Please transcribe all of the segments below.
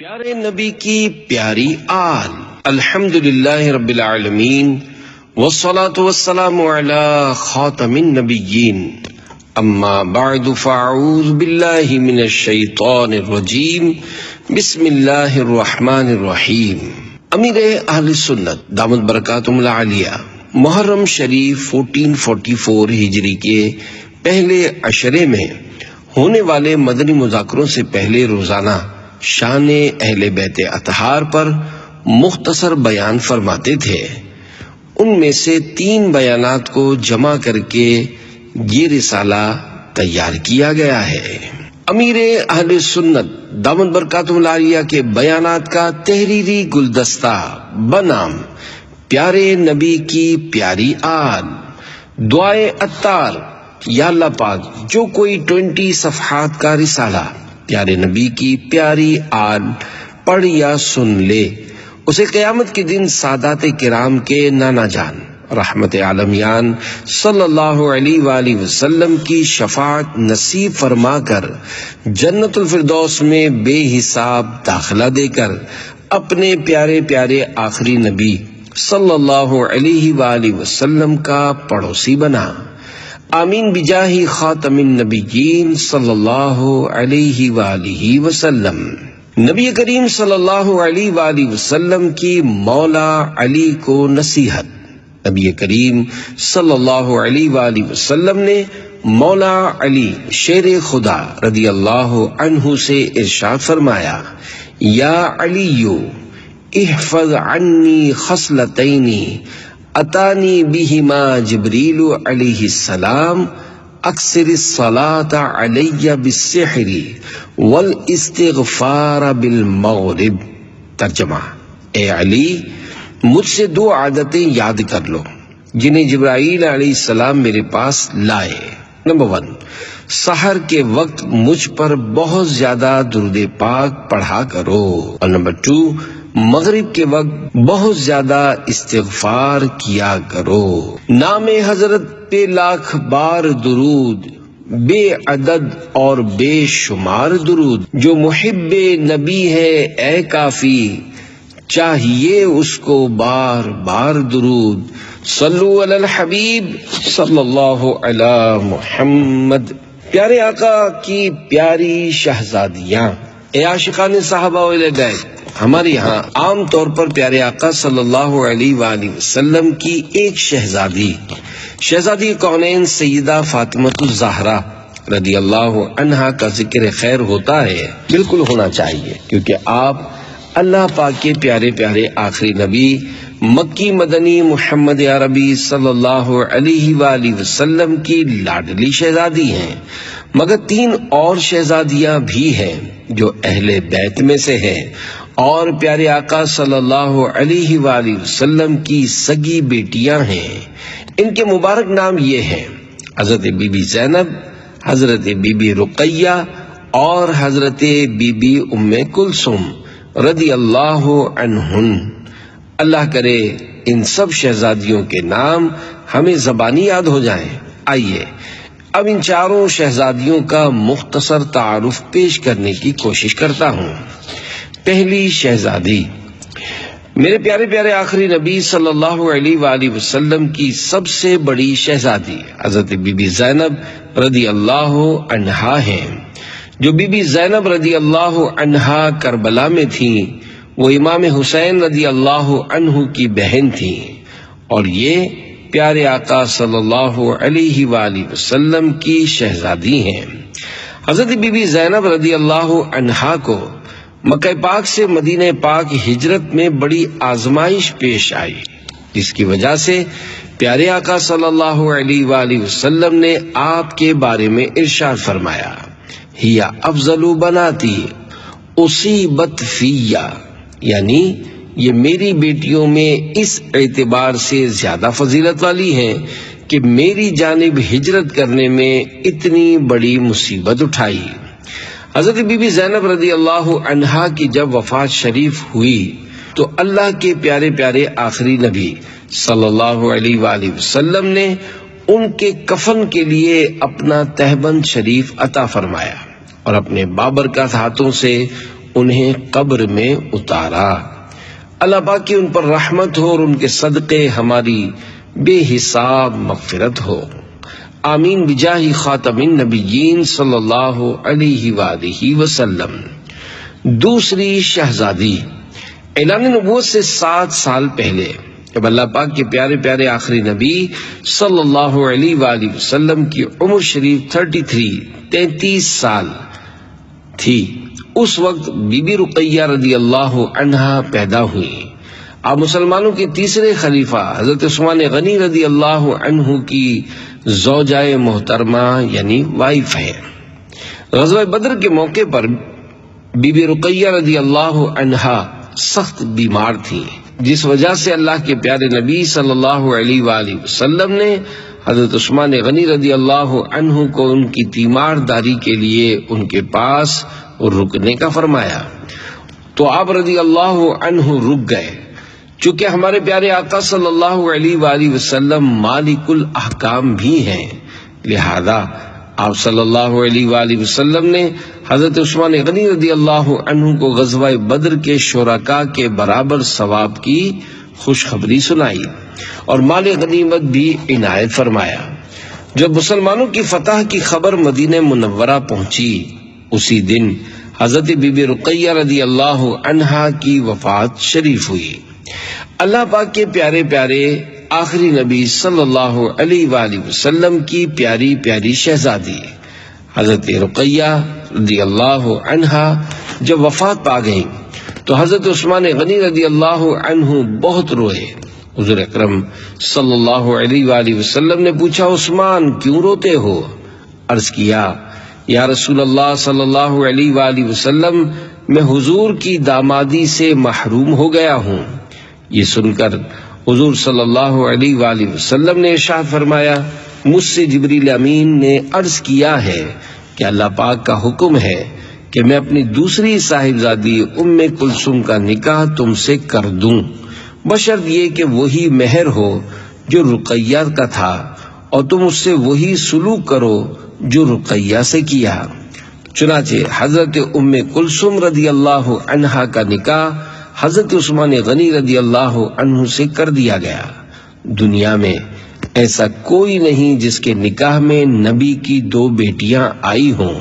پیارے نبی کی پیاری آل، الحمدللہ رب العالمین والصلاة والسلام علی خاتم النبیین، اما بعد فاعوذ باللہ من الشیطان الرجیم، بسم اللہ الرحمن الرحیم۔ امیر اہل سنت دامت برکاتہم العالیہ محرم شریف 1444 ہجری کے پہلے عشرے میں ہونے والے مدنی مذاکروں سے پہلے روزانہ شان اہل بیت اطہار پر مختصر بیان فرماتے تھے۔ ان میں سے 3 بیانات کو جمع کر کے یہ رسالہ تیار کیا گیا ہے۔ امیر اہل سنت دامت برکاتہم العالیہ کے بیانات کا تحریری گلدستہ بنام پیارے نبی کی پیاری آل، دعائے عطار۔ یا اللہ پاک، جو کوئی 20 صفحات کا رسالہ پیارے نبی کی پیاری آل پڑھ یا سن لے، اسے قیامت کے دن سادات کرام کے نانا جان رحمت عالمیان صلی اللہ علیہ وآلہ وسلم کی شفاعت نصیب فرما کر جنت الفردوس میں بے حساب داخلہ دے کر اپنے پیارے پیارے آخری نبی صلی اللہ علیہ وآلہ وسلم کا پڑوسی بنا۔ آمین بجاہ خاتم النبیین صلی اللہ علیہ وآلہ وسلم۔ نبی کریم صلی اللہ علیہ وآلہ وسلم کی مولا علی کو نصیحت۔ نبی کریم صلی اللہ علیہ وآلہ وسلم نے مولا علی شیر خدا رضی اللہ عنہ سے ارشاد فرمایا، یا علی احفظ عنی خصلتین اتانی بہما جبریل علیہ السلام، اکثر الصلاۃ علی بالسحر والاستغفار بالمغرب۔ ترجمہ: اے علی، مجھ سے 2 عادتیں یاد کر لو جنہیں جبرائیل علیہ السلام میرے پاس لائے۔ نمبر 1، سحر کے وقت مجھ پر بہت زیادہ درود پاک پڑھا کرو، اور نمبر 2، مغرب کے وقت بہت زیادہ استغفار کیا کرو۔ نام حضرت پہ لاکھ بار درود، بے عدد اور بے شمار درود۔ جو محب نبی ہے اے کافی، چاہیے اس کو بار بار درود۔ صلو علی الحبیب صلی اللہ علی محمد۔ پیارے آقا کی پیاری شہزادیاں، اے عاشقان صحابہ و اہل بیت، ہمارے یہاں عام طور پر پیارے آقا صلی اللہ علیہ وآلہ وسلم کی ایک شہزادی کونین سیدہ فاطمہ الزہرا رضی اللہ عنہا کا ذکر خیر ہوتا ہے۔ بالکل ہونا چاہیے، کیونکہ آپ اللہ پاک کے پیارے پیارے آخری نبی مکی مدنی محمد عربی صلی اللہ علیہ وآلہ وسلم کی لاڈلی شہزادی ہیں، مگر 3 اور شہزادیاں بھی ہیں جو اہل بیت میں سے ہیں اور پیارے آقا صلی اللہ علیہ وآلہ وسلم کی سگی بیٹیاں ہیں۔ ان کے مبارک نام یہ ہیں: حضرت بی بی زینب، حضرت بی بی رقیہ اور حضرت بی بی ام کلثوم رضی اللہ عنہن۔ اللہ کرے ان سب شہزادیوں کے نام ہمیں زبانی یاد ہو جائیں۔ آئیے اب ان 4 شہزادیوں کا مختصر تعارف پیش کرنے کی کوشش کرتا ہوں۔ پہلی شہزادی، میرے پیارے پیارے آخری نبی صلی اللہ علیہ وآلہ وسلم کی سب سے بڑی شہزادی حضرت بی بی زینب رضی اللہ عنہا ہیں۔ جو بی بی زینب رضی اللہ عنہا کربلا میں تھیں، وہ امام حسین رضی اللہ عنہ کی بہن تھیں، اور یہ پیارے آقا صلی اللہ علیہ وآلہ وسلم کی شہزادی ہیں۔ حضرت بی بی زینب رضی اللہ عنہا کو مکہ پاک سے مدینہ پاک ہجرت میں بڑی آزمائش پیش آئی، جس کی وجہ سے پیارے آقا صلی اللہ علیہ وآلہ وسلم نے آپ کے بارے میں ارشاد فرمایا، ہی افضل بناتی اصیبت فیہ، یعنی یہ میری بیٹیوں میں اس اعتبار سے زیادہ فضیلت والی ہیں کہ میری جانب ہجرت کرنے میں اتنی بڑی مصیبت اٹھائی۔ حضرت بی بی زینب رضی اللہ عنہا کی جب وفات شریف ہوئی تو اللہ کے پیارے پیارے آخری نبی صلی اللہ علیہ وآلہ وسلم نے ان کے کفن کے لیے اپنا تہبند شریف عطا فرمایا اور اپنے بابرکت ہاتھوں سے انہیں قبر میں اتارا۔ اللہ پاک کی ان پر رحمت ہو اور ان کے صدقے ہماری بے حساب مغفرت ہو، آمین بجاہ خاتم النبیین صلی اللہ علیہ وآلہ وسلم۔ دوسری شہزادی، اعلان نبوت سے 7 سال پہلے جب اللہ پاک کے پیارے پیارے آخری نبی صلی اللہ علیہ وآلہ وسلم کی عمر شریف 33 سال تھی، اس وقت بی بی رقیہ رضی اللہ عنہا پیدا ہوئی۔ آپ مسلمانوں کے تیسرے خلیفہ حضرت عثمان غنی رضی اللہ عنہ کی زوجہ محترمہ یعنی وائف ہیں۔ غزوہ بدر کے موقع پر بی بی رقیہ رضی اللہ عنہا سخت بیمار تھی، جس وجہ سے اللہ کے پیارے نبی صلی اللہ علیہ وآلہ وسلم نے حضرت عثمان غنی رضی اللہ عنہ کو ان کی تیمارداری کے لیے ان کے پاس رکنے کا فرمایا، تو آپ رضی اللہ عنہ رک گئے۔ چونکہ ہمارے پیارے آقا صلی اللہ علیہ وآلہ وسلم مالک الاحکام بھی ہیں، لہذا آپ صلی اللہ علیہ وآلہ وسلم نے حضرت عثمان غنی رضی اللہ عنہ کو غزوہ بدر کے شرکاء کے برابر ثواب کی خوشخبری سنائی اور مال غنیمت بھی عنایت فرمایا۔ جب مسلمانوں کی فتح کی خبر مدینہ منورہ پہنچی، اسی دن حضرت بی بی رقیہ رضی اللہ عنہا کی وفات شریف ہوئی۔ اللہ پاک کے پیارے پیارے آخری نبی صلی اللہ علیہ وآلہ وسلم کی پیاری پیاری شہزادی حضرت رقیہ رضی اللہ عنہا جب وفات پا گئیں تو حضرت عثمان غنی رضی اللہ عنہ بہت روئے۔ حضور اکرم صلی اللہ علیہ وآلہ وسلم نے پوچھا، عثمان کیوں روتے ہو؟ عرض کیا، یا رسول اللہ صلی اللہ علیہ وآلہ وسلم، میں حضور کی دامادی سے محروم ہو گیا ہوں۔ یہ سن کر حضور صلی اللہ علیہ وآلہ وسلم نے ارشاد فرمایا، مجھ سے جبریل امین نے عرض کیا ہے کہ اللہ پاک کا حکم ہے کہ میں اپنی دوسری صاحبزادی ام کلثوم کا نکاح تم سے کر دوں، بشرط یہ کہ وہی مہر ہو جو رقیہ کا تھا، اور تم اس سے وہی سلوک کرو جو رقیہ سے کیا۔ چنانچہ حضرت ام کلثوم رضی اللہ عنہا کا نکاح حضرت عثمان غنی رضی اللہ عنہ سے کر دیا گیا۔ دنیا میں ایسا کوئی نہیں جس کے نکاح میں نبی کی 2 بیٹیاں آئی ہوں۔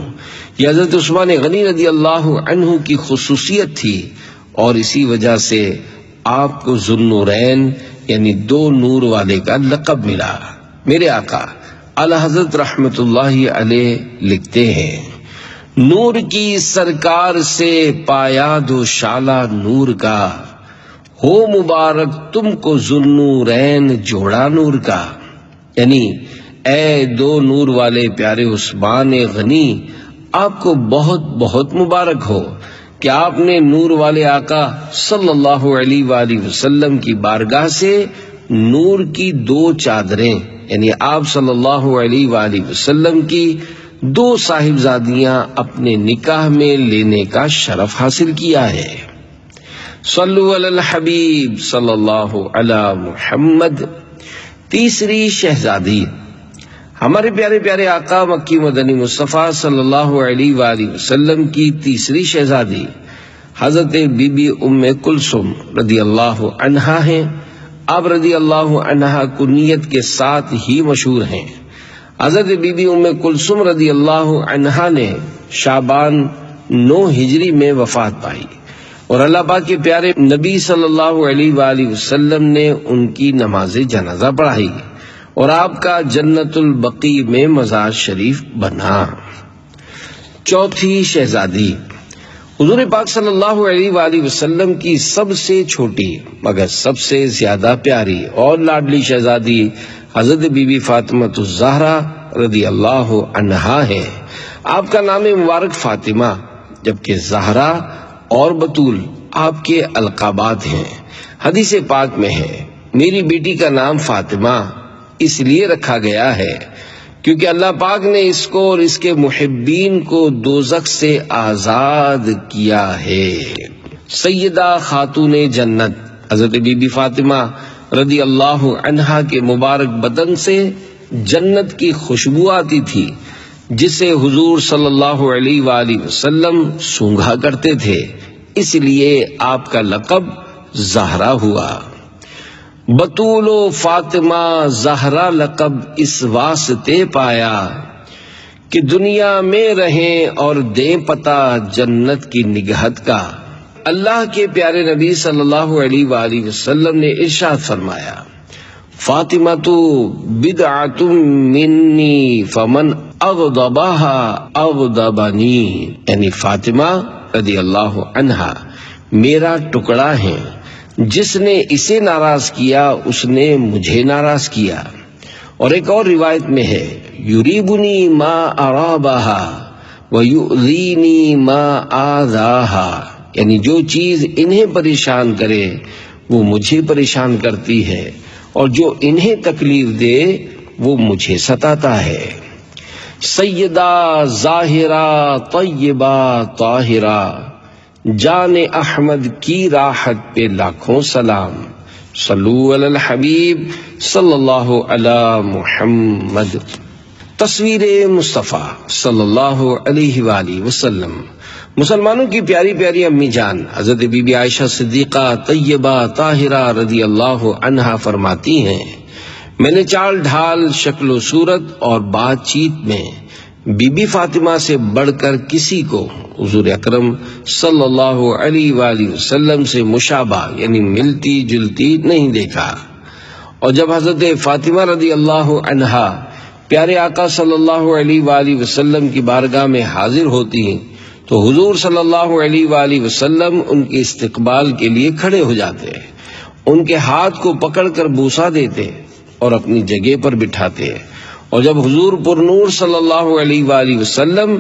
یہ حضرت عثمان غنی رضی اللہ عنہ کی خصوصیت تھی، اور اسی وجہ سے آپ کو ذو النورین یعنی 2 نور والے کا لقب ملا۔ میرے آقا اعلی حضرت رحمت اللہ علیہ لکھتے ہیں، نور کی سرکار سے پایا دو شالہ نور کا، ہو مبارک تم کو ذو النورین جوڑا نور کا، یعنی اے 2 نور والے پیارے عثمان غنی، آپ کو بہت بہت مبارک ہو کہ آپ نے نور والے آقا صلی اللہ علیہ وآلہ وسلم کی بارگاہ سے نور کی 2 چادریں یعنی آپ صلی اللہ علیہ وآلہ وسلم کی 2 صاحبزادیاں اپنے نکاح میں لینے کا شرف حاصل کیا ہے۔ صلو علی الحبیب صلی اللہ علی محمد۔ تیسری شہزادی، ہمارے پیارے پیارے آقا مکی مدنی مصطفیٰ صلی اللہ علیہ وآلہ وسلم کی تیسری شہزادی حضرت بی بی ام کلثوم رضی اللہ عنہا ہیں۔ آپ رضی اللہ عنہا کنیت کے ساتھ ہی مشہور ہیں۔ حضرت بی بی ام کلثوم رضی اللہ عنہا نے شعبان 9 ہجری میں وفات پائی، اور اللہ پاک کے پیارے نبی صلی اللہ علیہ وآلہ وسلم نے ان کی نماز جنازہ پڑھائی، اور آپ کا جنت البقیع میں مزار شریف بنا۔ چوتھی شہزادی، حضور پاک صلی اللہ علیہ وآلہ وسلم کی سب سے چھوٹی مگر سب سے زیادہ پیاری اور لاڈلی شہزادی حضرت بی بی فاطمہ الزہرا رضی اللہ عنہا ہے۔ آپ کا نام مبارک فاطمہ جبکہ زہرا اور بطول آپ کے القابات ہیں۔ حدیث پاک میں ہے، میری بیٹی کا نام فاطمہ اس لیے رکھا گیا ہے کیونکہ اللہ پاک نے اس کو اور اس کے محبین کو دوزخ سے آزاد کیا ہے۔ سیدہ خاتون جنت حضرت بی بی فاطمہ رضی اللہ عنہا کے مبارک بدن سے جنت کی خوشبو آتی تھی، جسے حضور صلی اللہ علیہ وآلہ وسلم سونگھا کرتے تھے، اس لیے آپ کا لقب زہرا ہوا۔ بطول و فاطمہ زہرا لقب اس واسطے پایا کہ دنیا میں رہیں اور دیں پتہ جنت کی نگہت کا۔ اللہ کے پیارے نبی صلی اللہ علیہ وآلہ وسلم نے ارشاد فرمایا، فاطمہ تو بدعۃ منی فمن اغضبها اغضبنی، یعنی فاطمہ رضی اللہ عنہا میرا ٹکڑا ہے، جس نے اسے ناراض کیا اس نے مجھے ناراض کیا۔ اور ایک اور روایت میں ہے، یریبنی ما ارابها ویؤذینی ما آذاها، یعنی جو چیز انہیں پریشان کرے وہ مجھے پریشان کرتی ہے، اور جو انہیں تکلیف دے وہ مجھے ستاتا ہے۔ سیدہ ظاہرہ طیبہ طاہرہ جان احمد کی راحت پہ لاکھوں سلام، صلو علی الحبیب صلی اللہ علی محمد۔ تصویر مصطفیٰ صلی اللہ علیہ وآلہ وسلم۔ مسلمانوں کی پیاری پیاری امی جان حضرت بی بی عائشہ صدیقہ طیبہ طاہرہ رضی اللہ عنہا فرماتی ہیں، میں نے چال ڈھال، شکل و صورت اور بات چیت میں بی بی فاطمہ سے بڑھ کر کسی کو حضور اکرم صلی اللہ علیہ وآلہ وسلم سے مشابہ یعنی ملتی جلتی نہیں دیکھا۔ اور جب حضرت فاطمہ رضی اللہ عنہا پیارے آقا صلی اللہ علیہ وآلہ وسلم کی بارگاہ میں حاضر ہوتی ہیں تو حضور صلی اللہ علیہ وآلہ وسلم ان کے استقبال کے لیے کھڑے ہو جاتے، ان کے ہاتھ کو پکڑ کر بوسہ دیتے اور اپنی جگہ پر بٹھاتے۔ اور جب حضور پر نور صلی اللہ علیہ وآلہ وسلم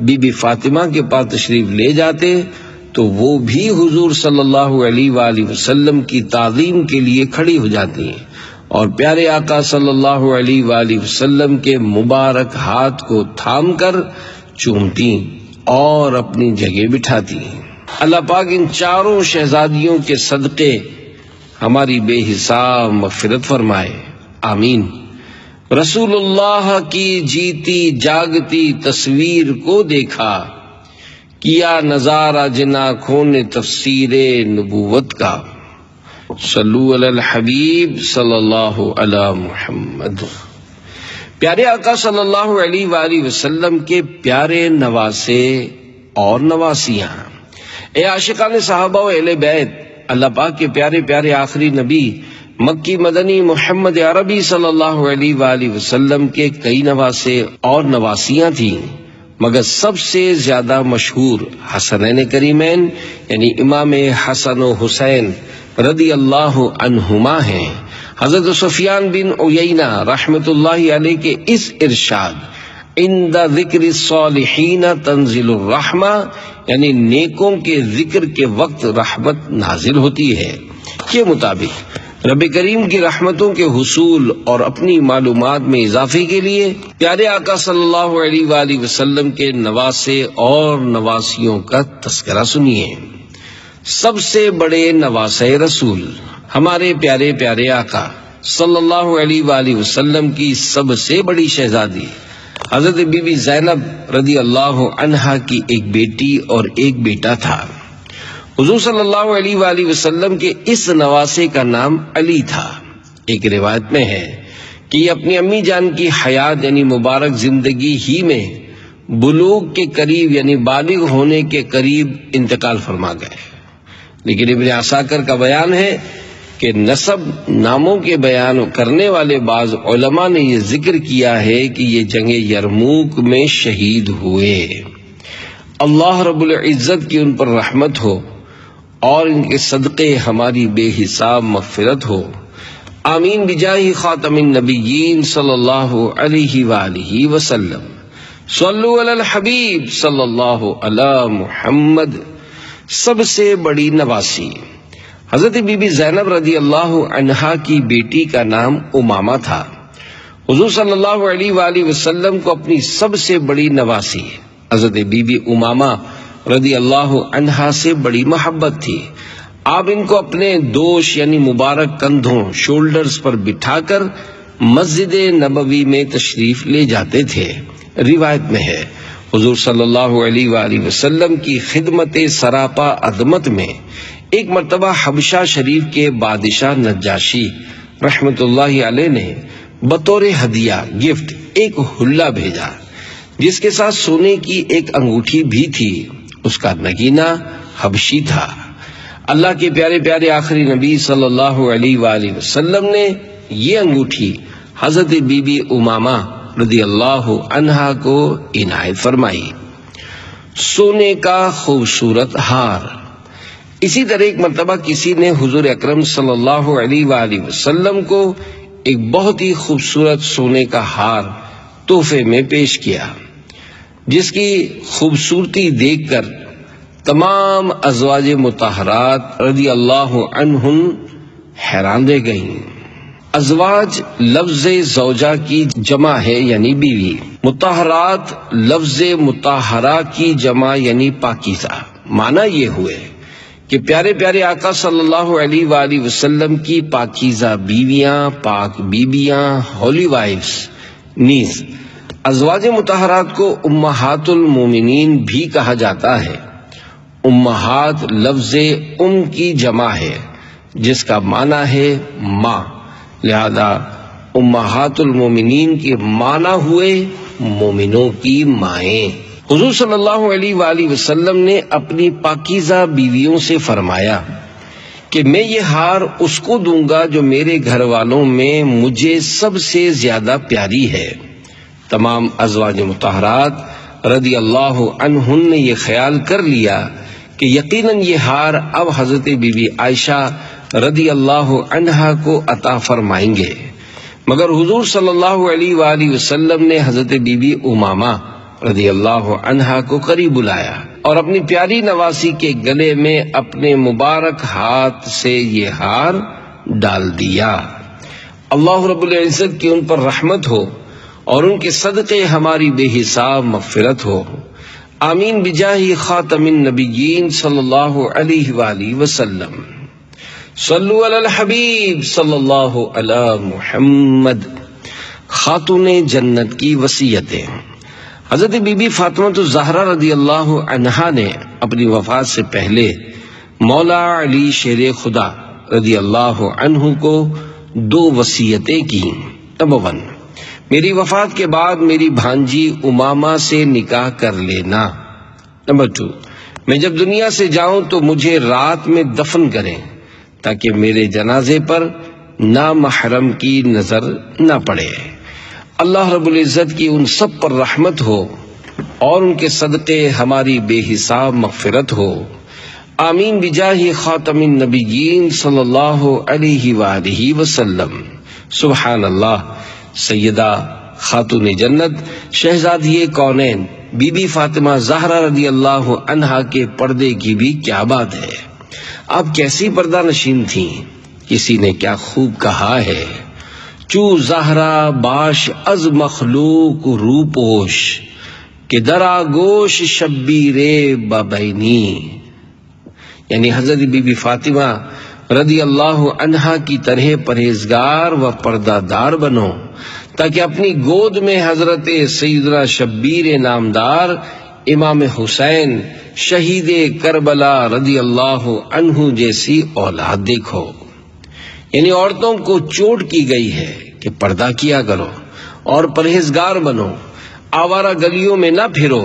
بی بی فاطمہ کے پاس تشریف لے جاتے تو وہ بھی حضور صلی اللہ علیہ وآلہ وسلم کی تعظیم کے لیے کھڑی ہو جاتی ہیں اور پیارے آقا صلی اللہ علیہ وآلہ وسلم کے مبارک ہاتھ کو تھام کر چومتی اور اپنی جگہ بٹھاتی ہیں۔ اللہ پاک ان چاروں شہزادیوں کے صدقے ہماری بے حساب مغفرت فرمائے، آمین۔ رسول اللہ کی جیتی جاگتی تصویر کو دیکھا، کیا نظارہ جن آنکھوں نے تفسیر نبوت کا، صلو علی الحبیب صلی اللہ علی محمد۔ پیارے آقا صلی اللہ علیہ وآلہ وسلم کے پیارے نواسے اور نواسیاں، اے عاشقان صحابہ و اہل بیت، اللہ پاک کے پیارے پیارے آخری نبی مکی مدنی محمد عربی صلی اللہ علیہ وآلہ وسلم کے کئی نواسے اور نواسیاں تھیں، مگر سب سے زیادہ مشہور حسنین کریمین یعنی امام حسن و حسین رضی اللہ عنہما ہیں۔ حضرت سفیان بن عیینہ رحمت اللہ علیہ کے اس ارشاد، عند ذکر الصالحین تنزل الرحمہ، یعنی نیکوں کے ذکر کے وقت رحمت نازل ہوتی ہے، کے مطابق رب کریم کی رحمتوں کے حصول اور اپنی معلومات میں اضافے کے لیے پیارے آقا صلی اللہ علیہ وآلہ وسلم کے نواسے اور نواسیوں کا تذکرہ سنیے۔ سب سے بڑے نواسے رسول ہمارے پیارے پیارے آقا صلی اللہ علیہ وآلہ وسلم کی سب سے بڑی شہزادی حضرت بی بی زینب رضی اللہ عنہا کی ایک بیٹی اور ایک بیٹا تھا۔ حضور صلی اللہ علیہ وآلہ وسلم کے اس نواسے کا نام علی تھا۔ ایک روایت میں ہے کہ یہ اپنی امی جان کی حیات یعنی مبارک زندگی ہی میں بلوغ کے قریب یعنی بالغ ہونے کے قریب انتقال فرما گئے، لیکن ابن عساکر کا بیان ہے کہ نسب ناموں کے بیان کرنے والے بعض علماء نے یہ ذکر کیا ہے کہ یہ جنگ یرموک میں شہید ہوئے۔ اللہ رب العزت کی ان پر رحمت ہو اور ان کے صدقے ہماری بے حساب مغفرت ہو، آمین بجاہ خاتم النبیین صلی اللہ علیہ وآلہ وسلم۔ صلو علی الحبیب صلی اللہ علی محمد۔ سب سے بڑی نواسی حضرت بی بی زینب رضی اللہ عنہا کی بیٹی کا نام امامہ تھا۔ حضور صلی اللہ علیہ وآلہ وسلم کو اپنی سب سے بڑی نواسی حضرت بی بی امامہ رضی اللہ عنہا سے بڑی محبت تھی۔ آپ ان کو اپنے دوش یعنی مبارک کندھوں شولڈرز پر بٹھا کر مسجد نبوی میں تشریف لے جاتے تھے۔ روایت میں ہے حضور صلی اللہ علیہ وآلہ وسلم کی خدمت سراپا عظمت میں ایک مرتبہ حبشہ شریف کے بادشاہ نجاشی رحمت اللہ علیہ نے بطور ہدیہ گفٹ ایک حلہ بھیجا جس کے ساتھ سونے کی ایک انگوٹھی بھی تھی. اس کا نگینہ حبشی تھا. اللہ کے پیارے پیارے آخری نبی صلی اللہ علیہ وآلہ وسلم نے یہ انگوٹھی حضرت بی بی امامہ رضی اللہ عنہا کو عنایت فرمائی. سونے کا خوبصورت ہار. اسی طرح ایک مرتبہ کسی نے حضور اکرم صلی اللہ علیہ وآلہ وسلم کو ایک بہت ہی خوبصورت سونے کا ہار تحفے میں پیش کیا جس کی خوبصورتی دیکھ کر تمام ازواج مطہرات رضی اللہ عنہن حیران رہ گئیں. ازواج لفظ زوجہ کی جمع ہے یعنی بیوی. مطہرات لفظ مطہرہ کی جمع یعنی پاکیزہ. معنی یہ ہوئے کہ پیارے پیارے آقا صلی اللہ علیہ وآلہ وسلم کی پاکیزہ بیویاں، پاک بیویاں، ہولی وائفز. نیز ازواج مطہرات کو امہات المومنین بھی کہا جاتا ہے. امہات لفظ ام کی جمع ہے جس کا معنی ہے ماں، لہذا امہات المومنین کے معنی ہوئے مومنوں کی مائیں. حضور صلی اللہ علیہ وآلہ وسلم نے اپنی پاکیزہ بیویوں سے فرمایا کہ میں یہ ہار اس کو دوں گا جو میرے گھر والوں میں مجھے سب سے زیادہ پیاری ہے. تمام ازواج مطہرات رضی اللہ عنہن نے یہ خیال کر لیا کہ یقیناً یہ ہار اب حضرت بی بی عائشہ رضی اللہ عنہا کو عطا فرمائیں گے، مگر حضور صلی اللہ علیہ وآلہ وسلم نے حضرت بی بی امامہ رضی اللہ عنہا کو قریب بلایا اور اپنی پیاری نواسی کے گلے میں اپنے مبارک ہاتھ سے یہ ہار ڈال دیا. اللہ رب العزت کی ان پر رحمت ہو اور ان کے صدقے ہماری بے حساب مغفرت ہو. آمین بجاہ خاتم النبیین صلی اللہ علیہ وآلہ وسلم. صلو علی الحبیب صلی اللہ علی محمد. خاتون جنت کی وصیتیں. حضرت بی بی فاطمہ الزہرا رضی اللہ عنہا نے اپنی وفات سے پہلے مولا علی شیر خدا رضی اللہ عنہ کو 2 وصیتیں کی. نمبر 1، میری وفات کے بعد میری بھانجی امامہ سے نکاح کر لینا. نمبر 2، میں جب دنیا سے جاؤں تو مجھے رات میں دفن کریں تاکہ میرے جنازے پر نامحرم کی نظر نہ پڑے. اللہ رب العزت کی ان سب پر رحمت ہو اور ان کے صدقے ہماری بے حساب مغفرت ہو. آمین بجاہ خاتم النبیین صلی اللہ علیہ وآلہ وسلم. سبحان اللہ. سیدہ خاتون جنت شہزادی کونین بی بی فاطمہ زہرا رضی اللہ عنہا کے پردے کی بھی کیا بات ہے. آپ کیسی پردہ نشین تھیں. کسی نے کیا خوب کہا ہے، چو زہرا باش از مخلوق روپوش کہ در آگوش شبیر بابینی. یعنی حضرت بی بی فاطمہ رضی اللہ عنہا کی طرح پرہیزگار و پردہ دار بنو تاکہ اپنی گود میں حضرت سیدنا شبیر نامدار امام حسین شہید کربلا رضی اللہ عنہ جیسی اولاد دیکھو. یعنی عورتوں کو چوٹ کی گئی ہے کہ پردہ کیا کرو اور پرہیزگار بنو. آوارہ گلیوں میں نہ پھرو،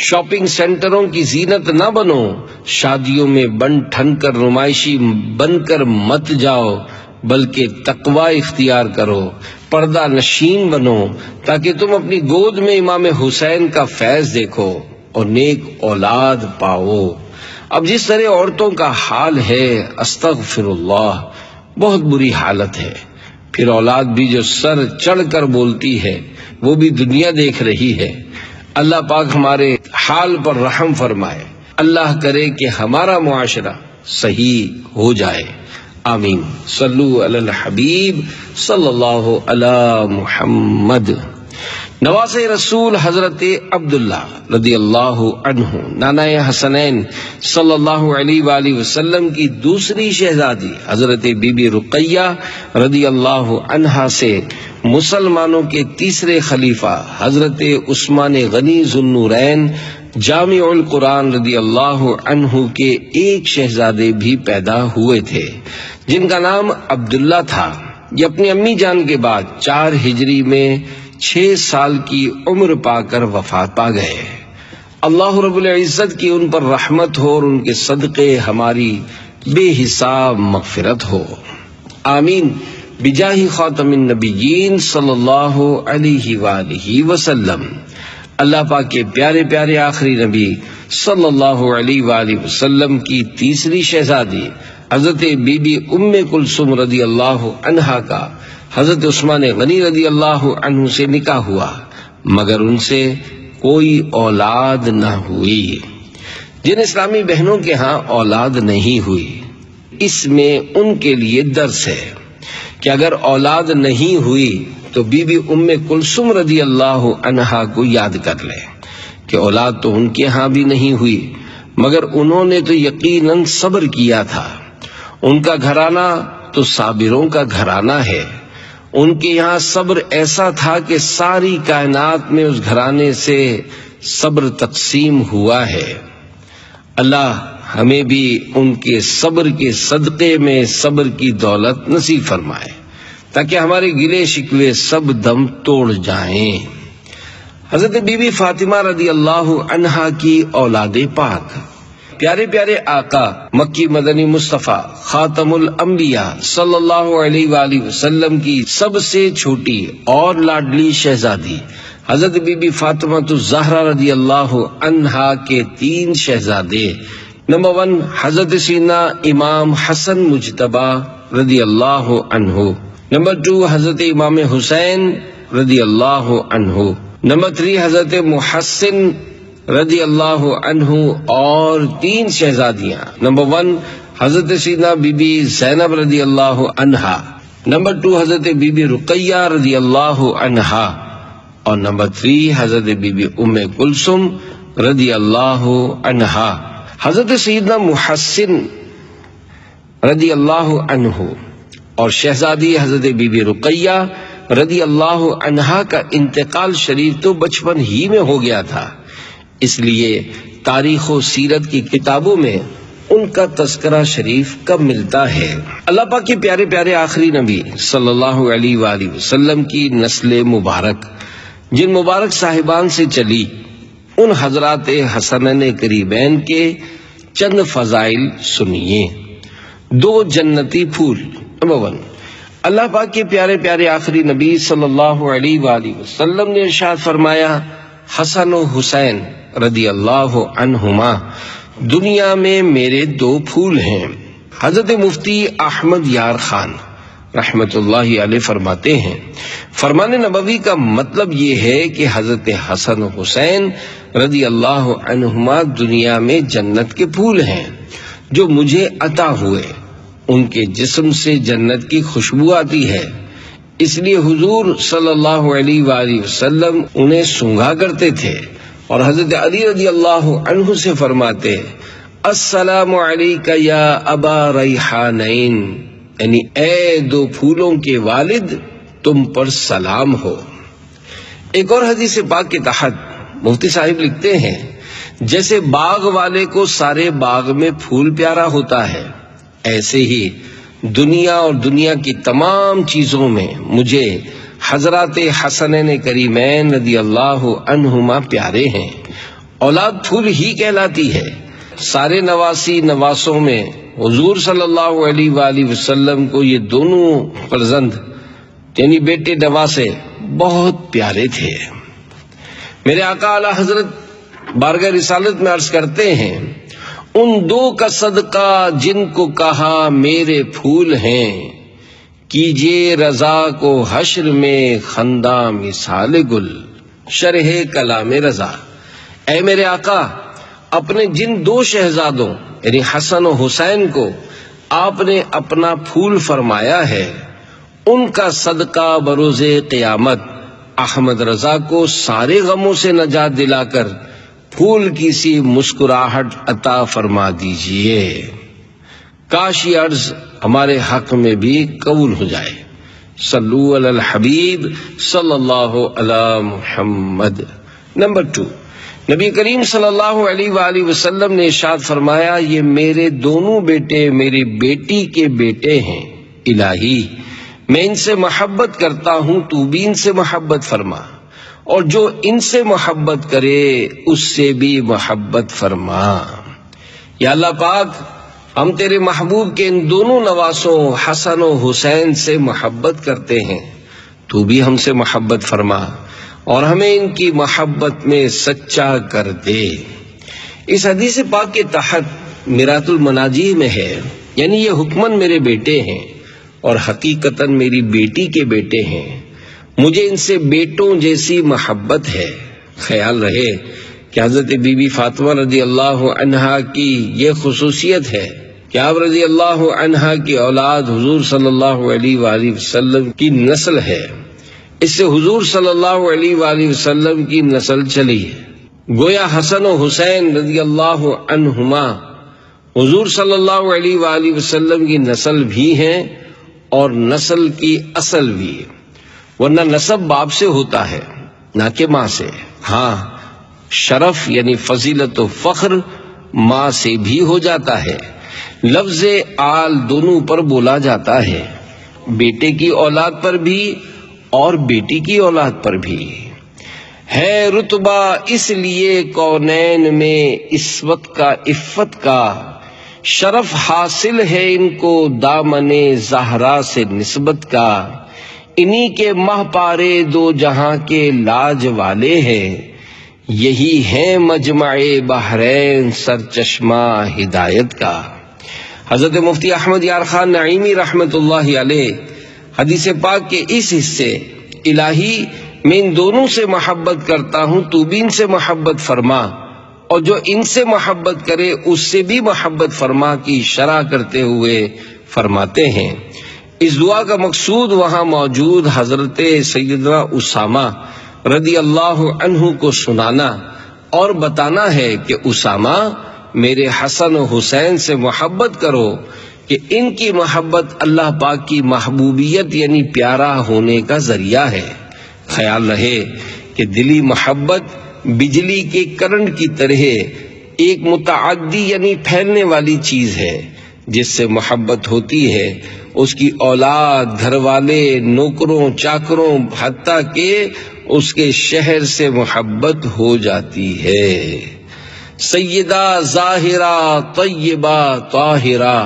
شاپنگ سینٹروں کی زینت نہ بنو، شادیوں میں بن ٹھن کر نمائشی بن کر مت جاؤ بلکہ تقوی اختیار کرو، پردہ نشین بنو تاکہ تم اپنی گود میں امام حسین کا فیض دیکھو اور نیک اولاد پاؤ. اب جس طرح عورتوں کا حال ہے، استغفر اللہ، بہت بری حالت ہے. پھر اولاد بھی جو سر چڑھ کر بولتی ہے وہ بھی دنیا دیکھ رہی ہے. اللہ پاک ہمارے حال پر رحم فرمائے. اللہ کرے کہ ہمارا معاشرہ صحیح ہو جائے. آمین. صلو علی الحبیب صلی اللہ علی محمد. نواز رسول حضرت عبداللہ رضی اللہ عنہ نانا حسنین صلی اللہ علیہ وآلہ وسلم کی دوسری شہزادی حضرت بی بی رقیہ رضی اللہ عنہا سے مسلمانوں کے تیسرے خلیفہ حضرت عثمان غنی ذو النورین جامع القرآن رضی اللہ عنہ کے ایک شہزادے بھی پیدا ہوئے تھے جن کا نام عبداللہ تھا۔ یہ اپنی امی جان کے بعد 4 ہجری میں 6 سال کی عمر پا کر وفات پا گئے۔ اللہ رب العزت کی ان پر رحمت ہو اور ان کے صدقے ہماری بے حساب مغفرت ہو، آمین بجاہ خاتم النبیین صلی اللہ علیہ وآلہ وسلم۔ اللہ پاک کے پیارے پیارے آخری نبی صلی اللہ علیہ وآلہ وسلم کی تیسری شہزادی حضرت بی بی ام کلثوم رضی اللہ عنہا کا حضرت عثمان غنی رضی اللہ عنہ سے نکاح ہوا، مگر ان سے کوئی اولاد نہ ہوئی۔ جن اسلامی بہنوں کے ہاں اولاد نہیں ہوئی، اس میں ان کے لیے درس ہے کہ اگر اولاد نہیں ہوئی تو بی بی ام کلثوم رضی اللہ عنہا کو یاد کر لیں کہ اولاد تو ان کے ہاں بھی نہیں ہوئی، مگر انہوں نے تو یقیناً صبر کیا تھا۔ ان کا گھرانہ تو صابروں کا گھرانہ ہے، ان کے یہاں صبر ایسا تھا کہ ساری کائنات میں اس گھرانے سے صبر تقسیم ہوا ہے۔ اللہ ہمیں بھی ان کے صبر کے صدقے میں صبر کی دولت نصیب فرمائے تاکہ ہمارے گلے شکوے سب دم توڑ جائیں۔ حضرت بی بی فاطمہ رضی اللہ عنہا کی اولاد پاک، پیارے پیارے آقا مکی مدنی مصطفیٰ خاتم الانبیاء صلی اللہ علیہ وآلہ وسلم کی سب سے چھوٹی اور لاڈلی شہزادی حضرت بی بی فاطمہ الزہرا رضی اللہ عنہا کے 3 شہزادے، نمبر 1 حضرت سیدنا امام حسن مجتبی رضی اللہ عنہ، نمبر 2 حضرت امام حسین رضی اللہ عنہ، نمبر 3 حضرت محسن رضی اللہ عنہ، اور 3 شہزادیاں، نمبر 1 حضرت سیدنا بی بی زینب رضی اللہ عنہا، نمبر 2 حضرت بی بی رقیہ رضی اللہ عنہا، اور نمبر 3 حضرت بی بی ام کلثوم رضی اللہ عنہا۔ حضرت سیدنا محسن رضی اللہ عنہ اور شہزادی حضرت بی بی رقیہ رضی اللہ عنہا کا انتقال شریف تو بچپن ہی میں ہو گیا تھا، اس لیے تاریخ و سیرت کی کتابوں میں ان کا تذکرہ شریف کب ملتا ہے۔ اللہ پاک کے پیارے پیارے آخری نبی صلی اللہ علیہ وآلہ وسلم کی نسل مبارک جن مبارک صاحبان سے چلی، ان حضرات حسنین قریبین کے چند فضائل سنیے۔ 2 جنتی پھول۔ نمبر 1، اللہ پاک کے پیارے پیارے آخری نبی صلی اللہ علیہ وآلہ وسلم نے ارشاد فرمایا، حسن و حسین رضی اللہ عنہما دنیا میں میرے 2 پھول ہیں۔ حضرت مفتی احمد یار خان رحمت اللہ علیہ فرماتے ہیں، فرمان نبوی کا مطلب یہ ہے کہ حضرت حسن و حسین رضی اللہ عنہما دنیا میں جنت کے پھول ہیں جو مجھے عطا ہوئے۔ ان کے جسم سے جنت کی خوشبو آتی ہے، اس لیے حضور صلی اللہ علیہ وآلہ وسلم انہیں سونگھا کرتے تھے، اور حضرت علی رضی اللہ عنہ سے فرماتے، السلام علیک یا ابا ریحانین، یعنی اے 2 پھولوں کے والد، تم پر سلام ہو۔ ایک اور حدیث پاک کے تحت مفتی صاحب لکھتے ہیں، جیسے باغ والے کو سارے باغ میں پھول پیارا ہوتا ہے، ایسے ہی دنیا اور دنیا کی تمام چیزوں میں مجھے حضرات حسنین کریمین رضی اللہ عنہما پیارے ہیں۔ اولاد پھول ہی کہلاتی ہے۔ سارے نواسی نواسوں میں حضور صلی اللہ علیہ وآلہ وسلم کو یہ دونوں فرزند یعنی بیٹے نواسے بہت پیارے تھے۔ میرے آقا اعلی حضرت بارگاہ رسالت میں عرض کرتے ہیں، ان 2 کا صدقہ جن کو کہا میرے پھول ہیں، کیجئے رضا کو حشر میں خندہ مثال گل۔ شرح کلام رضا۔ اے میرے آقا، اپنے جن 2 شہزادوں یعنی حسن و حسین کو آپ نے اپنا پھول فرمایا ہے، ان کا صدقہ بروز قیامت احمد رضا کو سارے غموں سے نجات دلا کر پھول کی سی مسکراہٹ عطا فرما دیجئے۔ کاش یہ عرض ہمارے حق میں بھی قبول ہو جائے۔ صلو علی الحبیب صلی اللہ علی محمد۔ نمبر 2، نبی کریم صلی اللہ علیہ وآلہ وسلم نے ارشاد فرمایا، یہ میرے دونوں بیٹے میری بیٹی کے بیٹے ہیں، الہی میں ان سے محبت کرتا ہوں، تو بھی ان سے محبت فرما، اور جو ان سے محبت کرے اس سے بھی محبت فرما۔ یا اللہ پاک، ہم تیرے محبوب کے ان دونوں نواسوں حسن و حسین سے محبت کرتے ہیں، تو بھی ہم سے محبت فرما اور ہمیں ان کی محبت میں سچا کر دے۔ اس حدیث پاک کے تحت میرات المناجی میں ہے، یعنی یہ حکمن میرے بیٹے ہیں اور حقیقتاً میری بیٹی کے بیٹے ہیں، مجھے ان سے بیٹوں جیسی محبت ہے۔ خیال رہے کہ حضرت بی بی فاطمہ رضی اللہ عنہا کی یہ خصوصیت ہے کہ آپ رضی اللہ عنہا کی اولاد حضور صلی اللہ علیہ وآلہ وسلم کی نسل ہے، اس سے حضور صلی اللہ علیہ وآلہ وسلم کی نسل چلی ہے۔ گویا حسن و حسین رضی اللہ عنہما حضور صلی اللہ علیہ وآلہ وسلم کی نسل بھی ہیں اور نسل کی اصل بھی، ورنہ نسب باپ سے ہوتا ہے نہ کہ ماں سے۔ ہاں، شرف یعنی فضیلت و فخر ماں سے بھی ہو جاتا ہے۔ لفظ آل دونوں پر بولا جاتا ہے، بیٹے کی اولاد پر بھی اور بیٹی کی اولاد پر بھی۔ ہے رتبہ اس لیے کونین میں عصمت کا، عفت کا، شرف حاصل ہے ان کو دامن زہرا سے نسبت کا۔ انہی کے ماہ پارے دو جہاں کے لاج والے ہیں، یہی ہیں مجمع بحرین سرچشمہ ہدایت کا۔ حضرت مفتی احمد یار خان نعیمی رحمت اللہ علیہ حدیث پاک کے اس حصے، الہی میں ان دونوں سے محبت کرتا ہوں، تو بھی ان سے محبت فرما، اور جو ان سے محبت کرے اس سے بھی محبت فرما کی شرح کرتے ہوئے فرماتے ہیں۔ اس دعا کا مقصود وہاں موجود حضرت سیدنا اسامہ رضی اللہ عنہ کو سنانا اور بتانا ہے کہ اسامہ میرے حسن و حسین سے محبت کرو، کہ ان کی محبت اللہ پاک کی محبوبیت یعنی پیارا ہونے کا ذریعہ ہے۔ خیال رہے کہ دلی محبت بجلی کے کرنٹ کی طرح ایک متعدی یعنی پھیلنے والی چیز ہے، جس سے محبت ہوتی ہے اس کی اولاد، گھر والے، نوکروں، چاکروں، حتیٰ کہ اس کے شہر سے محبت ہو جاتی ہے۔ سیدہ ظاہرہ طیبہ طاہرہ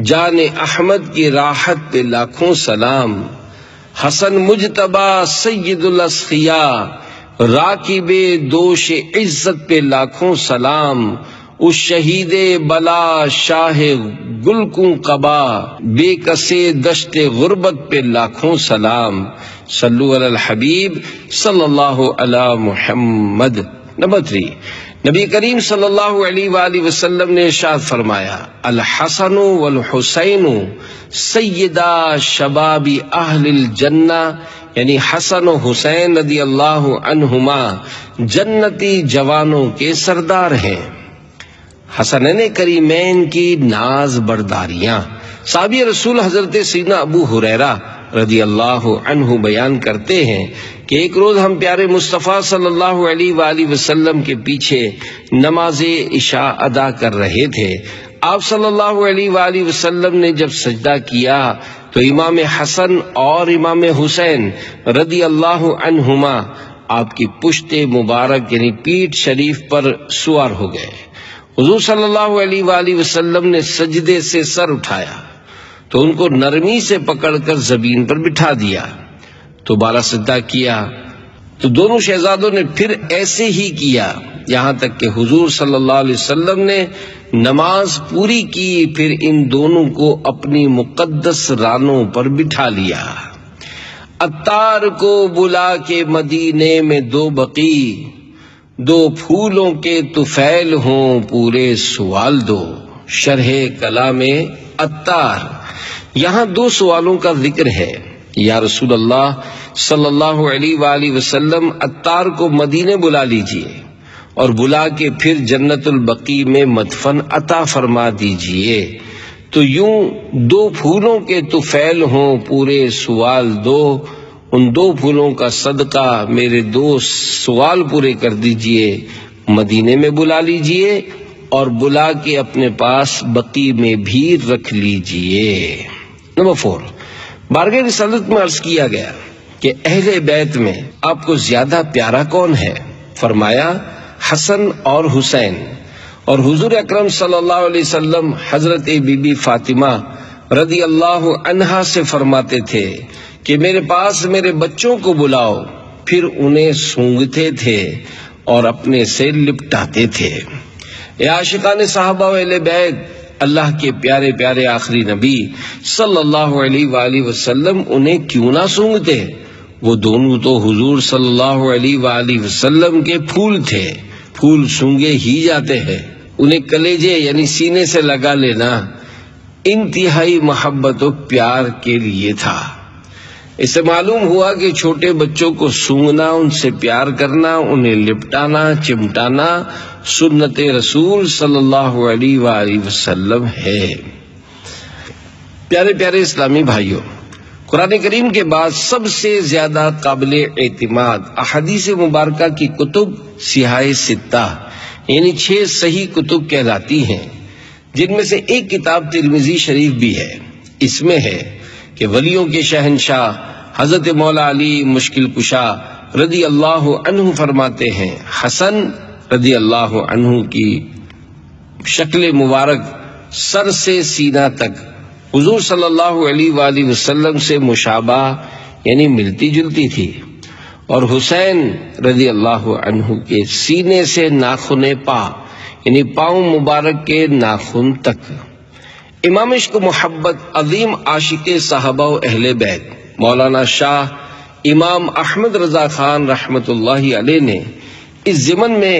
جان احمد کی راحت پہ لاکھوں سلام، حسن مجتبی سید الاسخیاء راکب دوش عزت پہ لاکھوں سلام، اس شہید بلا شاہ گلکوں قبا بے کسے دشت غربت پہ لاکھوں سلام۔ صلو علی الحبیب صلی اللہ علی محمد۔ نمبر 3، نبی کریم صلی اللہ علیہ وآلہ وسلم نے ارشاد فرمایا، الحسن والحسین سیدہ شباب اہل الجنہ، یعنی حسن و حسین رضی اللہ عنہما جنتی جوانوں کے سردار ہیں۔ حسنین کریمین کی ناز برداریاں۔ صحابی رسول حضرت سیدنا ابو ہریرہ رضی اللہ عنہ بیان کرتے ہیں کہ ایک روز ہم پیارے مصطفیٰ صلی اللہ علیہ وآلہ وسلم کے پیچھے نماز عشاء ادا کر رہے تھے۔ آپ صلی اللہ علیہ وآلہ وسلم نے جب سجدہ کیا تو امام حسن اور امام حسین رضی اللہ عنہما آپ کی پشت مبارک یعنی پیٹھ شریف پر سوار ہو گئے۔ حضور صلی اللہ علیہ وآلہ وسلم نے سجدے سے سر اٹھایا تو ان کو نرمی سے پکڑ کر زمین پر بٹھا دیا، دوبارہ سجدہ کیا تو دونوں شہزادوں نے پھر ایسے ہی کیا، یہاں تک کہ حضور صلی اللہ علیہ وسلم نے نماز پوری کی، پھر ان دونوں کو اپنی مقدس رانوں پر بٹھا لیا۔ عطار کو بلا کے مدینے میں دو بقی، دو پھولوں کے طفیل ہوں پورے سوال دو۔ شرح کلام عطار۔ یہاں دو سوالوں کا ذکر ہے، یا رسول اللہ صلی اللہ علیہ وآلہ وسلم عطار کو مدینے بلا لیجئے اور بلا کے پھر جنت البقیع میں مدفن عطا فرما دیجئے، تو یوں 2 پھولوں کے طفیل ہوں پورے سوال دو، ان 2 پھولوں کا صدقہ میرے 2 سوال پورے کر دیجئے، مدینے میں بلا لیجئے اور بلا کے اپنے پاس بقیع میں بھی رکھ لیجئے۔ نمبر 4، بارگاہ رسالت میں عرض کیا گیا کہ اہل بیت میں آپ کو زیادہ پیارا کون ہے؟ فرمایا حسن اور حسین، اور حضور اکرم صلی اللہ علیہ وسلم حضرت بی بی فاطمہ رضی اللہ عنہا سے فرماتے تھے کہ میرے پاس میرے بچوں کو بلاؤ، پھر انہیں سونگتے تھے اور اپنے سے لپٹاتے تھے۔ اے عاشقان صحابہ و اہل بیت، اللہ کے پیارے پیارے آخری نبی صلی اللہ علیہ وآلہ وسلم انہیں کیوں نہ سونگتے؟ وہ دونوں تو حضور صلی اللہ علیہ وآلہ وسلم کے پھول تھے، پھول سونگے ہی جاتے ہیں، انہیں کلیجے یعنی سینے سے لگا لینا انتہائی محبت و پیار کے لیے تھا۔ اس سے معلوم ہوا کہ چھوٹے بچوں کو سونگنا، ان سے پیار کرنا، انہیں لپٹانا چمٹانا سنت رسول صلی اللہ علیہ وآلہ وسلم ہے۔ پیارے پیارے اسلامی بھائیوں، قرآن کریم کے بعد سب سے زیادہ قابل اعتماد احادیث مبارکہ کی کتب سیاہ ستہ یعنی 6 صحیح کتب کہلاتی ہیں، جن میں سے ایک کتاب ترمذی شریف بھی ہے۔ اس میں ہے کہ ولیوں کے شہنشاہ حضرت مولا علی مشکل کشا رضی اللہ عنہ فرماتے ہیں، حسن رضی اللہ عنہ کی شکل مبارک سر سے سینہ تک حضور صلی اللہ علیہ وآلہ وسلم سے مشابہ یعنی ملتی جلتی تھی، اور حسین رضی اللہ عنہ کے سینے سے ناخن پا یعنی پاؤں مبارک کے ناخن تک۔ امام عشق و محبت عظیم عاشق صحابہ و اہل بیت مولانا شاہ امام احمد رضا خان رحمت اللہ علیہ نے اس ضمن میں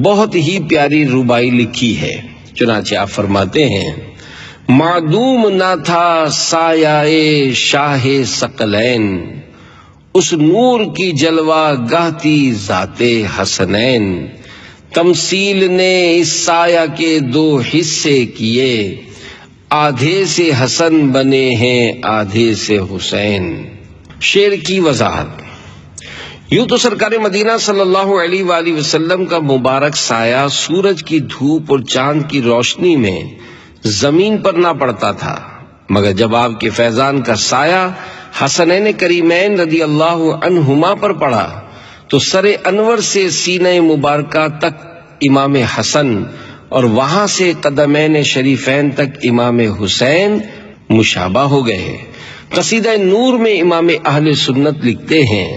بہت ہی پیاری ربائی لکھی ہے۔ چنانچہ آپ فرماتے ہیں، معدوم نہ تھا سایہ شاہ ثقلین، اس نور کی جلوہ گاہتی ذات حسنین، تمثیل نے اس سایہ کے 2 حصے کیے، آدھے سے حسن بنے ہیں آدھے سے حسین۔ شعر کی وضاحت۔ یوں تو سرکار مدینہ صلی اللہ علیہ وآلہ وسلم کا مبارک سایہ سورج کی دھوپ اور چاند کی روشنی میں زمین پر نہ پڑتا تھا، مگر جب آپ کے فیضان کا سایہ حسنین کریمین رضی اللہ عنہما پر پڑا تو سر انور سے سینہ مبارکہ تک امام حسن اور وہاں سے قدمین شریفین تک امام حسین مشابہ ہو گئے۔ قصیدہ نور میں امام اہل سنت لکھتے ہیں،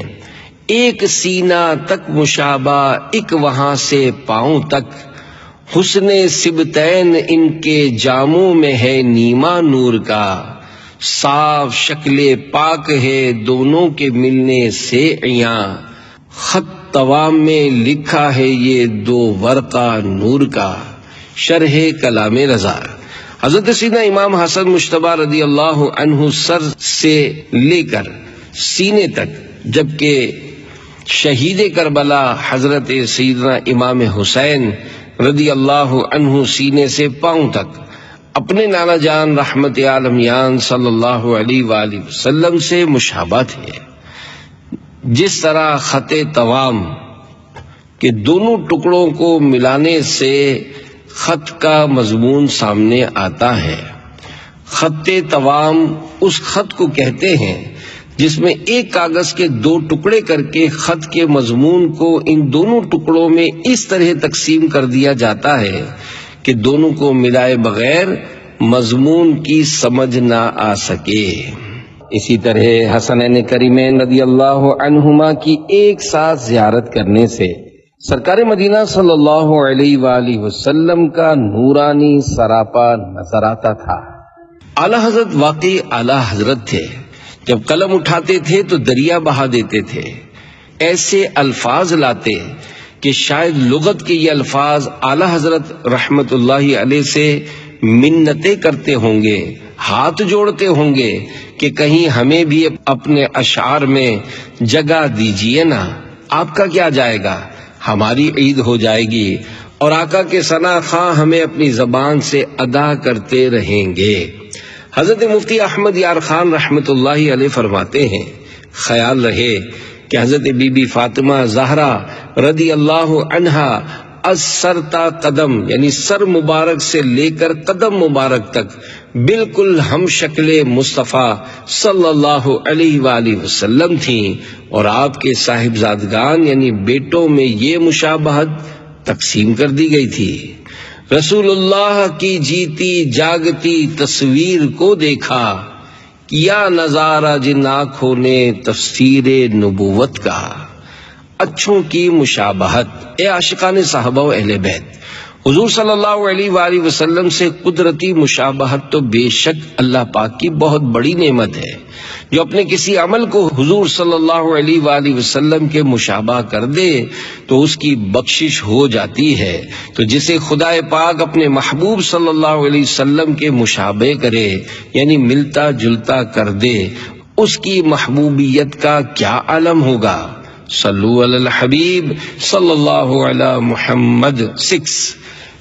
ایک سینہ تک مشابہ، ایک وہاں سے پاؤں تک، حسن سبتین ان کے جاموں میں ہے نیما نور کا، صاف شکل پاک ہے دونوں کے ملنے سے عیاں، خط توام میں لکھا ہے یہ 2 ورقہ نور کا۔ شرح کلام رضا۔ حضرت سیدنا امام حسن مجتبی رضی اللہ عنہ سر سے لے کر سینے تک، جبکہ شہید کربلا حضرت سیدنا امام حسین رضی اللہ عنہ سینے سے پاؤں تک اپنے نانا جان رحمت عالمیان صلی اللہ علیہ وآلہ وسلم سے مشابہ تھے۔ جس طرح خط توام کے دونوں ٹکڑوں کو ملانے سے خط کا مضمون سامنے آتا ہے، خط توام اس خط کو کہتے ہیں جس میں ایک کاغذ کے 2 ٹکڑے کر کے خط کے مضمون کو ان دونوں ٹکڑوں میں اس طرح تقسیم کر دیا جاتا ہے کہ دونوں کو ملائے بغیر مضمون کی سمجھ نہ آ سکے۔ اسی طرح حسنین کریمین رضی اللہ عنہما کی ایک ساتھ زیارت کرنے سے سرکار مدینہ صلی اللہ علیہ وآلہ وسلم کا نورانی سراپا نظر آتا تھا۔ اعلی حضرت واقعی اعلی حضرت تھے، جب قلم اٹھاتے تھے تو دریا بہا دیتے تھے، ایسے الفاظ لاتے کہ شاید لغت کے یہ الفاظ اعلی حضرت رحمت اللہ علیہ سے منتیں کرتے ہوں گے، ہاتھ جوڑتے ہوں گے کہ کہیں ہمیں بھی اپنے اشعار میں جگہ دیجیے نا. آپ کا کیا جائے گا، ہماری عید ہو جائے گی اور آقا کے ثنا خواں ہمیں اپنی زبان سے ادا کرتے رہیں گے. حضرت مفتی احمد یار خان رحمت اللہ علیہ فرماتے ہیں، خیال رہے کہ حضرت بی بی فاطمہ زہرا رضی اللہ عنہا از سر تا قدم یعنی سر مبارک سے لے کر قدم مبارک تک بالکل ہم شکل مصطفیٰ صلی اللہ علیہ وآلہ وسلم تھیں، اور آپ کے صاحبزادگان یعنی بیٹوں میں یہ مشابہت تقسیم کر دی گئی تھی. رسول اللہ کی جیتی جاگتی تصویر کو دیکھا، کیا نظارہ جن آنکھوں نے تفسیر نبوت کا. اچھوں کی مشابہت. اے عاشقان صحابہ و اہل بیت، حضور صلی اللہ علیہ وآلہ وسلم سے قدرتی مشابہت تو بے شک اللہ پاک کی بہت بڑی نعمت ہے. جو اپنے کسی عمل کو حضور صلی اللہ علیہ وآلہ وسلم کے مشابہ کر دے تو اس کی بخشش ہو جاتی ہے. تو جسے خدا پاک اپنے محبوب صلی اللہ علیہ وسلم کے مشابہ کرے یعنی ملتا جلتا کر دے، اس کی محبوبیت کا کیا عالم ہوگا. صلو علی الحبیب صلی اللہ علی محمد. 6.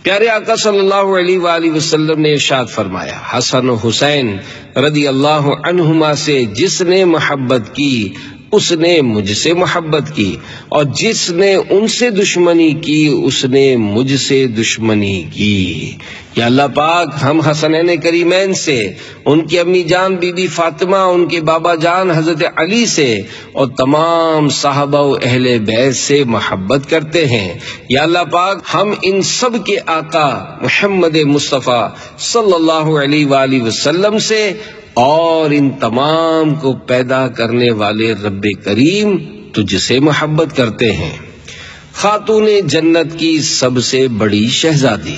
پیارے آقا صلی اللہ علیہ وآلہ وسلم نے ارشاد فرمایا، حسن و حسین رضی اللہ عنہما سے جس نے محبت کی اس نے مجھ سے محبت کی، اور جس نے ان سے دشمنی کی اس نے مجھ سے دشمنی کی. یا اللہ پاک ہم حسنین کریمین سے، ان کی امی جان بی بی فاطمہ، ان کے بابا جان حضرت علی سے اور تمام صحابہ و اہل بیت سے محبت کرتے ہیں. یا اللہ پاک ہم ان سب کے آقا محمد مصطفیٰ صلی اللہ علیہ وآلہ وسلم سے اور ان تمام کو پیدا کرنے والے رب کریم تجھ سے محبت کرتے ہیں. خاتون جنت کی سب سے بڑی شہزادی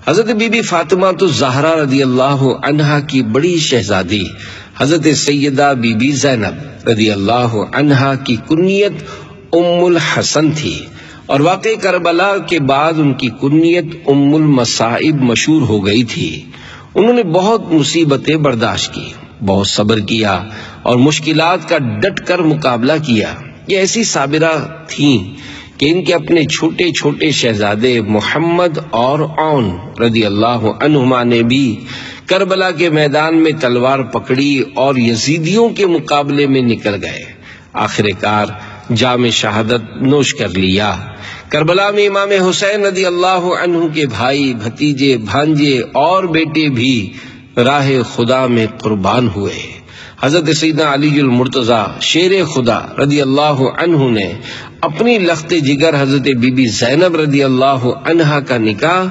حضرت بی بی فاطمہ تو زہرا رضی اللہ عنہا کی بڑی شہزادی حضرت سیدہ بی بی زینب رضی اللہ عنہا کی کنیت ام الحسن تھی، اور واقع کربلا کے بعد ان کی کنیت ام المصائب مشہور ہو گئی تھی. انہوں نے بہت مصیبتیں برداشت کی، بہت صبر کیا اور مشکلات کا ڈٹ کر مقابلہ کیا. یہ ایسی صابرہ تھیں کہ ان کے اپنے چھوٹے چھوٹے شہزادے محمد اور عون رضی اللہ عنہما نے بھی کربلا کے میدان میں تلوار پکڑی اور یزیدیوں کے مقابلے میں نکل گئے. آخر کار جام شہادت نوش کر لیا. کربلا میں امام حسین رضی اللہ عنہ کے بھائی، بھتیجے، بھانجے اور بیٹے بھی راہ خدا میں قربان ہوئے. حضرت سیدنا علی المرتضی شیر خدا رضی اللہ عنہ نے اپنی لخت جگر حضرت بی بی زینب رضی اللہ عنہا کا نکاح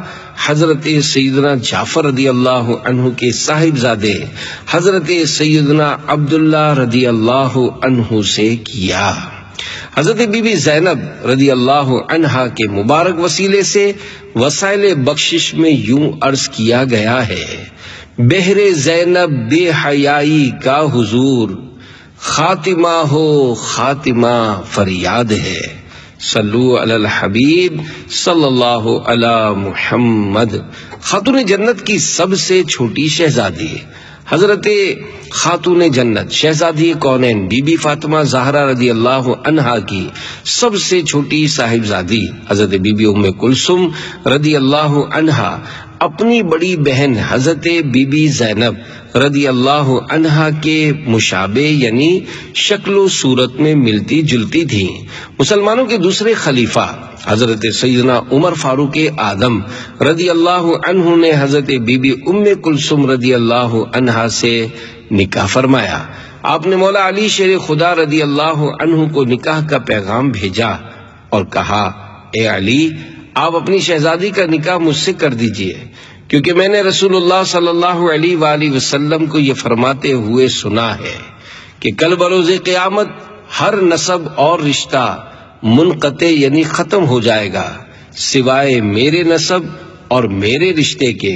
حضرت سیدنا جعفر رضی اللہ عنہ کے صاحبزادے حضرت سیدنا عبداللہ رضی اللہ عنہ سے کیا. حضرت بی بی زینب رضی اللہ عنہا کے مبارک وسیلے سے وسائل بخشش میں یوں عرض کیا گیا ہے، بہر زینب بے حیائی کا حضور، خاتمہ ہو خاتمہ فریاد ہے. صلو علی الحبیب صلی اللہ علی محمد. خاتون جنت کی سب سے چھوٹی شہزادی حضرت خاتون جنت شہزادی کونین بی بی فاطمہ زہرا رضی اللہ عنہا کی سب سے چھوٹی صاحبزادی حضرت بی بی ام کلثوم رضی اللہ عنہا اپنی بڑی بہن حضرت بی بی زینب رضی اللہ عنہا کے مشابہ یعنی شکل و صورت میں ملتی جلتی تھیں. مسلمانوں کے دوسرے خلیفہ حضرت سیدنا عمر فاروق اعظم رضی اللہ عنہ نے حضرت بی بی ام کلثوم رضی اللہ عنہا سے نکاح فرمایا. آپ نے مولا علی شیر خدا رضی اللہ عنہ کو نکاح کا پیغام بھیجا اور کہا، اے علی آپ اپنی شہزادی کا نکاح مجھ سے کر دیجئے، کیونکہ میں نے رسول اللہ صلی اللہ علیہ وآلہ وسلم کو یہ فرماتے ہوئے سنا ہے کہ کل بروز قیامت ہر نسب اور رشتہ منقطع یعنی ختم ہو جائے گا سوائے میرے نسب اور میرے رشتے کے.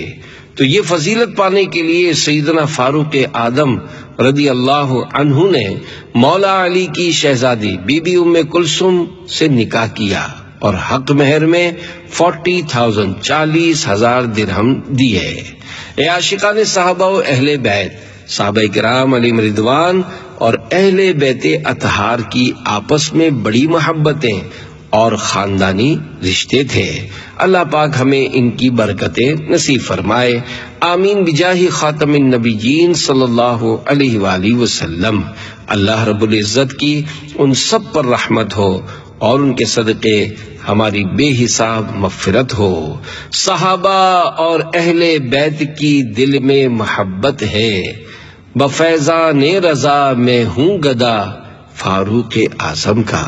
تو یہ فضیلت پانے کے لیے سیدنا فاروق اعظم رضی اللہ عنہ نے مولا علی کی شہزادی بی بی ام کلثوم سے نکاح کیا. اور حق مہر میں 40,000 40,000 درہم دیے۔ اے عاشقان صحابہ و اہل بیت، صحابہ کرام علیہم رضوان اور اہل بیت اطہار کی آپس میں بڑی محبتیں اور خاندانی رشتے تھے۔ اللہ پاک ہمیں ان کی برکتیں نصیب فرمائے، آمین بجاہ خاتم النبیین صلی اللہ علیہ وآلہ وسلم۔ اللہ رب العزت کی ان سب پر رحمت ہو اور ان کے صدقے ہماری بے حساب مغفرت ہو۔ صحابہ اور اہل بیت کی دل میں محبت ہے، بفیضان رضا میں ہوں گدا فاروق اعظم کا۔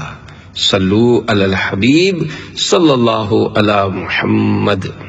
صلو علی الحبیب صلی اللہ علی محمد۔